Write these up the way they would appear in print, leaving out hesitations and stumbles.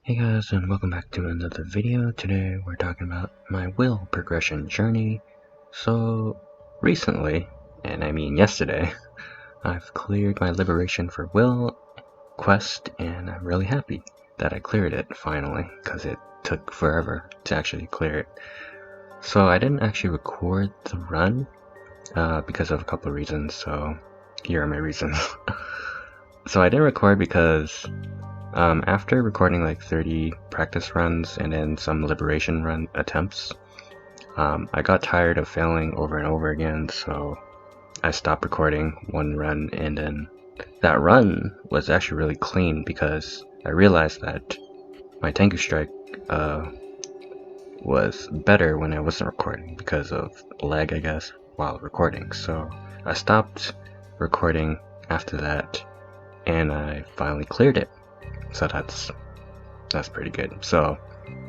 Hey guys, and welcome back to another video. Today we're talking about my will progression journey. So recently, and I mean yesterday, I've cleared my liberation for will quest, and I'm really happy that I cleared it finally, because it took forever to actually clear it. So I didn't actually record the run because of a couple of reasons, so here are my reasons. So I didn't record because after recording like 30 practice runs and then some liberation run attempts, I got tired of failing over and over again, so I stopped recording one run, and then that run was actually really clean because I realized that my Tengu Strike was better when I wasn't recording because of lag, I guess, while recording. So I stopped recording after that, and I finally cleared it. So that's pretty good. So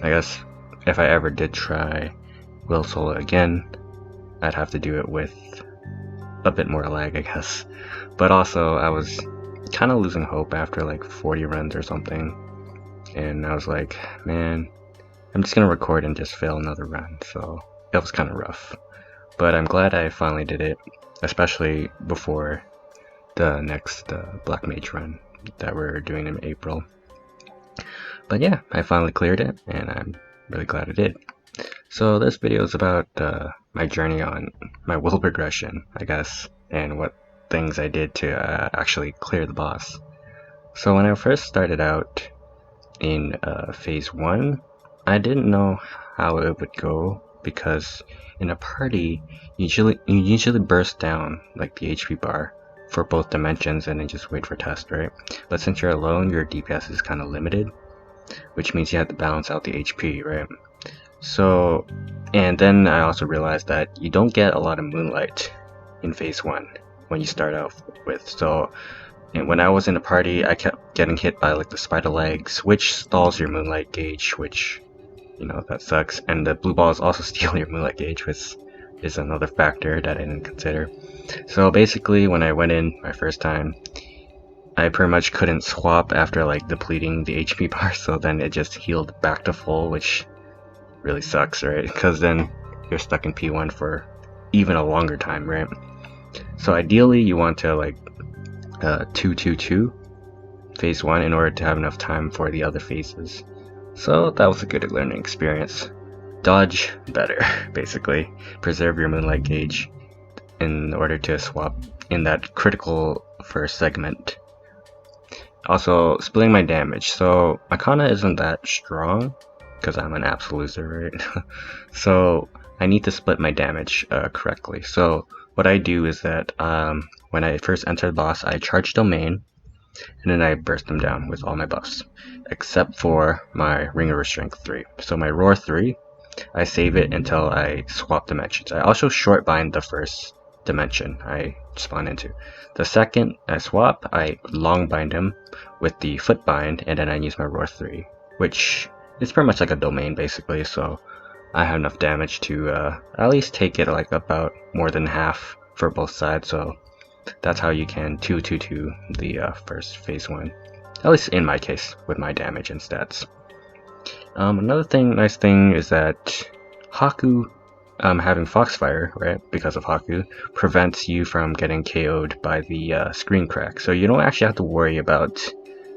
I guess if I ever did try Will Solo again, I'd have to do it with a bit more lag, I guess. But also I was kind of losing hope after like 40 runs or something, and I was like, man, I'm just gonna record and just fail another run. So it was kind of rough, but I'm glad I finally did it, especially before the next Black Mage run that we're doing in April. But yeah, I finally cleared it, and I'm really glad I did. So this video is about my journey on my will progression, I guess, and what things I did to actually clear the boss. So when I first started out in phase 1, I didn't know how it would go, because in a party you usually burst down like the HP bar for both dimensions and then just wait for test, right? But since you're alone, your DPS is kind of limited, which means you have to balance out the HP, right? So, and then I also realized that you don't get a lot of moonlight in phase 1 when you start out with. So, and when I was in a party, I kept getting hit by like the spider legs, which stalls your moonlight gauge, which, you know, that sucks. And the blue balls also steal your moonlight gauge, which is another factor that I didn't consider. So basically, when I went in my first time, I pretty much couldn't swap after like depleting the HP bar, so then it just healed back to full, which really sucks, right? Because then you're stuck in P1 for even a longer time, right? So ideally you want to like 2-2-2 phase 1 in order to have enough time for the other phases. So that was a good learning experience. Dodge better, basically. Preserve your moonlight gauge in order to swap in that critical first segment. Also, splitting my damage. So my Kanna isn't that strong because I'm an absoluter, right? So I need to split my damage correctly. So what I do is that when I first enter the boss, I charge domain, and then I burst them down with all my buffs, except for my Ring of Strength 3. So my Roar 3, I save it until I swap dimensions. I also short bind the first dimension I spawn into. The second I swap, I long bind him with the foot bind, and then I use my Roar 3, which is pretty much like a domain basically, so I have enough damage to at least take it like about more than half for both sides. So that's how you can 2-2-2 the first phase 1, at least in my case with my damage and stats. Another nice thing is that Haku, having Foxfire, right, because of Haku, prevents you from getting KO'd by the screen crack. So you don't actually have to worry about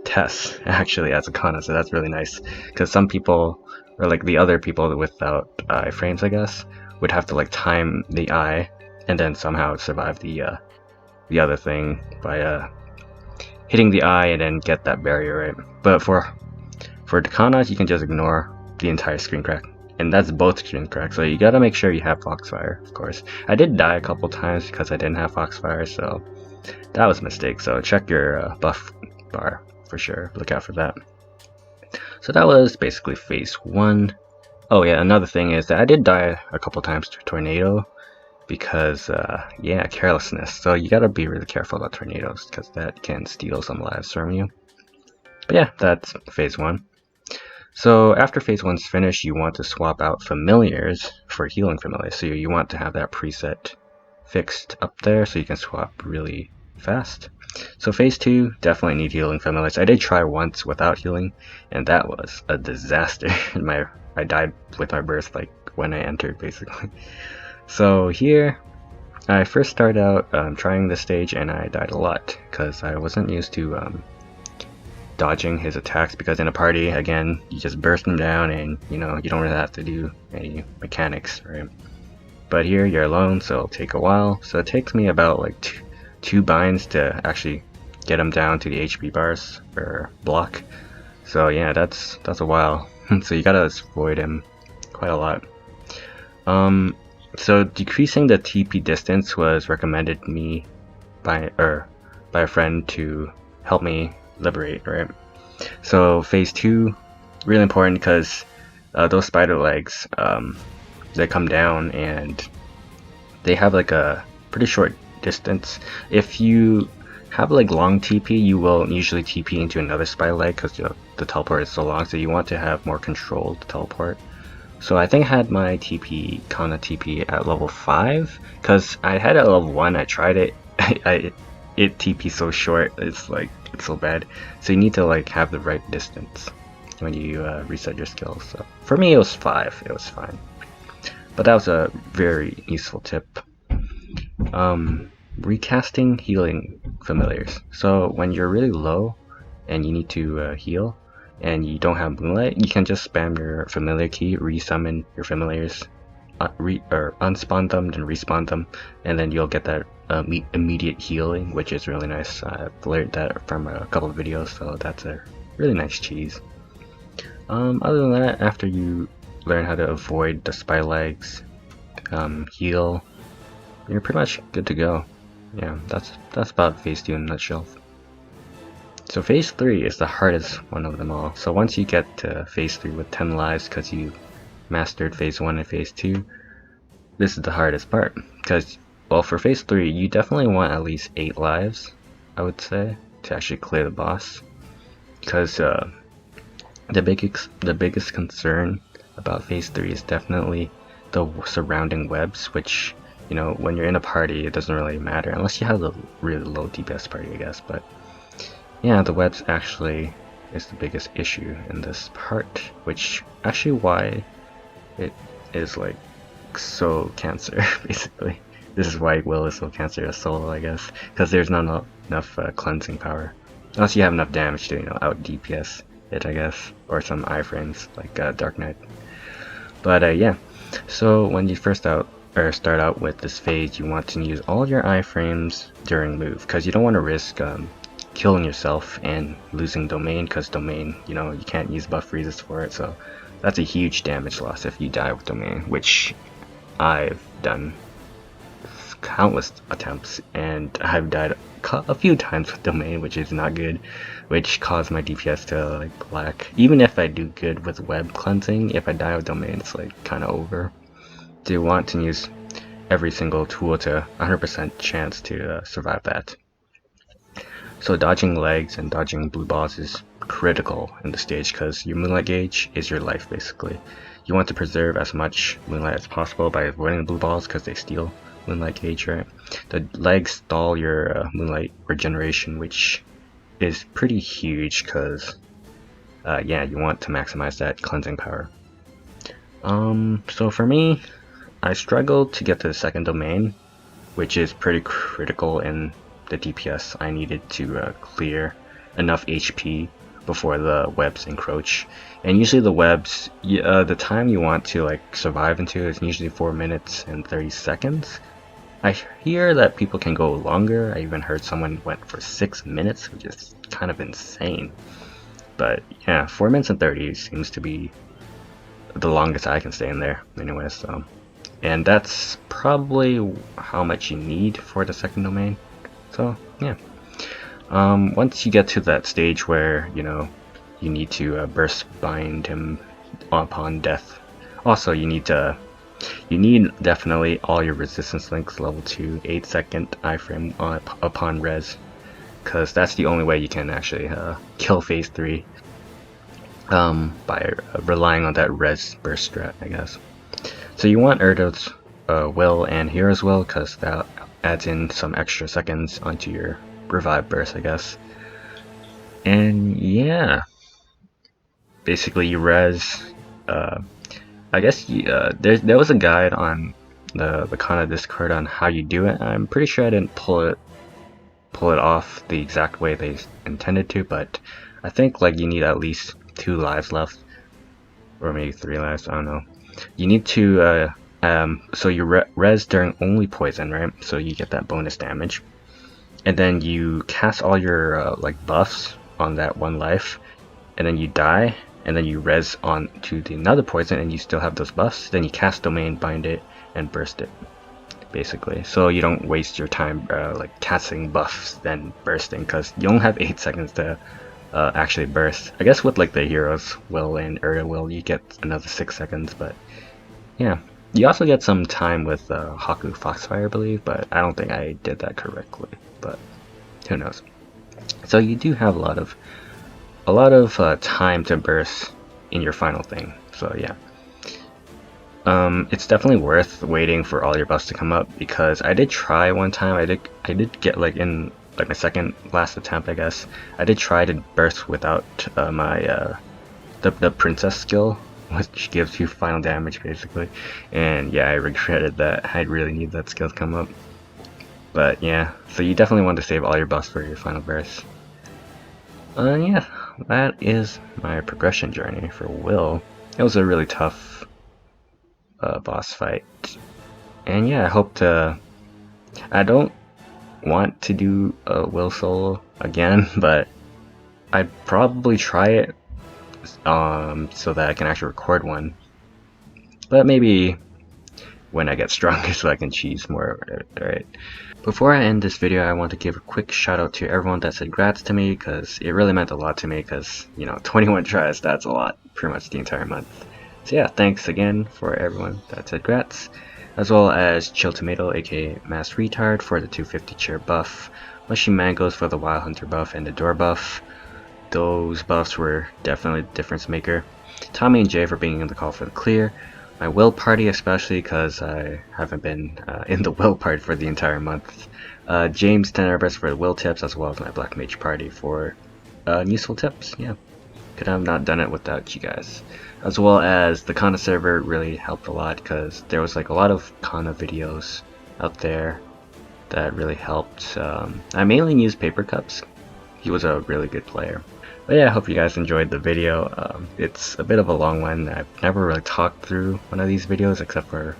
tests actually as a Kanna, so that's really nice. Because some people, or like the other people without iframes, I guess, would have to like time the eye and then somehow survive the other thing by hitting the eye and then get that barrier, right? But for the Kannas, you can just ignore the entire screen crack, and that's both screen cracks, so you gotta make sure you have Foxfire, of course. I did die a couple times because I didn't have Foxfire, so that was a mistake. So check your buff bar for sure, look out for that. So that was basically phase 1. Oh yeah, another thing is that I did die a couple times to Tornado because yeah, carelessness. So you gotta be really careful about tornadoes because that can steal some lives from you. But yeah, that's phase 1. So after phase 1's finished, you want to swap out familiars for healing familiars. So you want to have that preset fixed up there so you can swap really fast. So phase 2, definitely need healing familiars. I did try once without healing, and that was a disaster. I died with my burst like when I entered, basically. So here, I first started out trying this stage, and I died a lot because I wasn't used to dodging his attacks, because in a party, again, you just burst him down and you don't really have to do any mechanics, right? But here you're alone, so it'll take a while. So it takes me about like two binds to actually get him down to the HP bars or block. So yeah, that's a while. So you gotta avoid him quite a lot. So decreasing the TP distance was recommended me by a friend to help me liberate, right? So phase 2, really important, because those spider legs, they come down and they have like a pretty short distance. If you have like long TP, you will usually TP into another spider leg because the teleport is so long, so you want to have more controlled teleport. So I think I had my TP, Kanna TP at level 5, because I had it at level 1, I tried it, it TP so short, it's so bad. So you need to like have the right distance when you reset your skills. So for me it was 5, it was fine. But that was a very useful tip. Recasting healing familiars. So when you're really low and you need to heal and you don't have Moonlight, you can just spam your familiar key, resummon your familiars, or unspawn them, then respawn them, and then you'll get that immediate healing, which is really nice. I've learned that from a couple of videos, so that's a really nice cheese. Other than that, after you learn how to avoid the spy legs, heal, you're pretty much good to go. Yeah, that's about phase 2 in a nutshell. So phase 3 is the hardest one of them all. So once you get to phase 3 with 10 lives because you mastered phase 1 and phase 2, this is the hardest part. Because, well, for phase 3, you definitely want at least 8 lives, I would say, to actually clear the boss. Because the biggest concern about phase 3 is definitely the surrounding webs, which, when you're in a party, it doesn't really matter unless you have a really low DPS party, I guess. But yeah, the webs actually is the biggest issue in this part, which actually why it is like so cancer, basically. This is why Will is so cancer as solo, I guess, because there's not enough cleansing power. Unless you have enough damage to, out DPS it, I guess, or some iframes like Dark Knight. But yeah, so when you first start out with this phase, you want to use all your iframes during move, because you don't want to risk killing yourself and losing domain, because domain, you can't use buff freezes for it, so that's a huge damage loss if you die with domain, which I've done countless attempts, and I've died a few times with domain, which is not good, which caused my DPS to like lack. Even if I do good with web cleansing, if I die with domain, it's like kind of over. So you want to use every single tool to 100% chance to survive that. So dodging legs and dodging blue balls is critical in the stage, because your Moonlight gauge is your life, basically. You want to preserve as much Moonlight as possible by avoiding the blue balls, because they steal Moonlight gauge, right? The legs stall your Moonlight regeneration, which is pretty huge, because yeah, you want to maximize that cleansing power. So for me, I struggled to get to the second domain, which is pretty critical in the DPS I needed to clear enough HP before the webs encroach. And usually the webs, the time you want to like survive into is usually 4 minutes and 30 seconds. I hear that people can go longer. I even heard someone went for 6 minutes, which is kind of insane. But yeah, 4 minutes and 30 seems to be the longest I can stay in there anyways. So, and that's probably how much you need for the second domain. So yeah, once you get to that stage where you need to burst bind him upon death. Also, you need definitely all your resistance links level 2, 8-second iframe upon res, because that's the only way you can actually kill phase 3 by relying on that res burst strat, I guess. So you want Erdo's will and Hero's will, because that adds in some extra seconds onto your revive burst, I guess. And yeah, basically you res. I guess there was a guide on the Kanna Discord on how you do it. I'm pretty sure I didn't pull it off the exact way they intended to, but I think like you need at least 2 lives left, or maybe 3 lives. I don't know. You need to so you res during only poison, right? So you get that bonus damage, and then you cast all your like buffs on that 1 life, and then you die, and then you res on to the another poison, and you still have those buffs. Then you cast domain, bind it, and burst it, basically. So you don't waste your time like casting buffs then bursting, because you only have 8 seconds to actually burst. I guess with like the heroes will and Ura will, you get another 6 seconds, but yeah. You also get some time with Haku Foxfire, I believe, but I don't think I did that correctly, but who knows. So you do have a lot of time to burst in your final thing, so yeah. It's definitely worth waiting for all your buffs to come up, because I did try one time. I did get like in like my second last attempt, I guess. I did try to burst without my the princess skill, which gives you final damage basically. And yeah, I regretted that. I really need that skill to come up. But yeah, so you definitely want to save all your buffs for your final burst. Yeah, that is my progression journey for Will. It was a really tough boss fight, and yeah, I don't want to do a Will solo again, but I'd probably try it so that I can actually record one, but maybe when I get stronger so I can cheese more. Right. Before I end this video, I want to give a quick shout out to everyone that said grats to me, because it really meant a lot to me, because, you know, 21 tries, that's a lot, pretty much the entire month. So yeah, thanks again for everyone that said grats, as well as Chill Tomato, aka Mass Retard, for the 250 chair buff, Mushy Mangoes for the Wild Hunter buff and the Door buff. Those buffs were definitely the difference maker. Tommy and Jay for being in the call for the clear. My Will party, especially because I haven't been in the Will part for the entire month. James Tenerbus for the Will tips, as well as my Black Mage party for useful tips. Yeah, could have not done it without you guys. As well as the Kanna server really helped a lot, because there was like a lot of Kanna videos out there that really helped. I mainly used Paper Cups. He was a really good player. But yeah, I hope you guys enjoyed the video. It's a bit of a long one. I've never really talked through one of these videos, except for,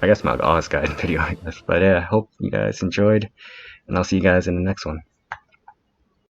I guess, my Oz guide video, I guess. But yeah, I hope you guys enjoyed, and I'll see you guys in the next one.